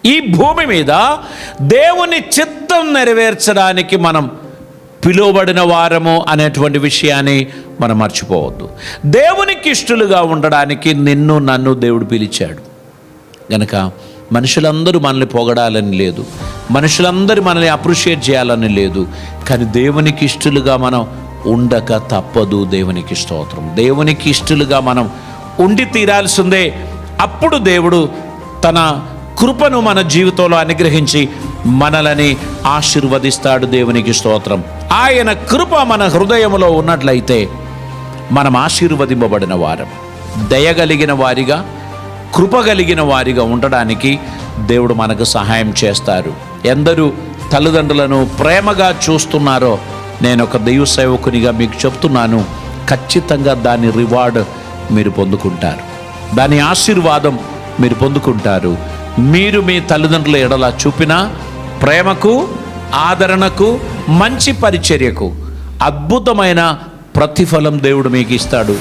ఈ భూమి మీద దేవుని చిత్తం నెరవేర్చడానికి మనం పిలువబడిన వారము అనేటువంటి విషయాన్ని మనం మర్చిపోవద్దు. దేవునికి ఇష్టలుగా ఉండడానికి నిన్ను నన్ను దేవుడు పిలిచాడు గనక మనుషులందరూ మనల్ని పొగడాలని లేదు, మనుషులందరూ మనల్ని అప్రిషియేట్ చేయాలని లేదు, కానీ దేవునికి ఇష్టలుగా మనం ఉండక తప్పదు. దేవునికి స్తోత్రం. దేవునికి ఇష్టలుగా మనం ఉండి తీరాల్సిందే. అప్పుడు దేవుడు తన కృపను మన జీవితంలో అనుగ్రహించి మనలని ఆశీర్వదిస్తాడు. దేవునికి స్తోత్రం. ఆయన కృప మన హృదయంలో ఉన్నట్లయితే మనం ఆశీర్వదింపబడిన వారం, దయగలిగిన వారిగా, కృప కలిగిన వారిగా ఉండడానికి దేవుడు మనకు సహాయం చేస్తారు. ఎందరూ తల్లిదండ్రులను ప్రేమగా చూస్తున్నారో నేను ఒక దైవ సేవకునిగా మీకు చెప్తున్నాను, ఖచ్చితంగా దాని రివార్డ్ మీరు పొందుకుంటారు, దాని ఆశీర్వాదం మీరు పొందుకుంటారు. మీరు మీ తల్లిదండ్రుల ఎడల చూపిన ప్రేమకు, ఆదరణకు, మంచి పరిచర్యకు అద్భుతమైన ప్రతిఫలం దేవుడు మీకు ఇస్తాడు.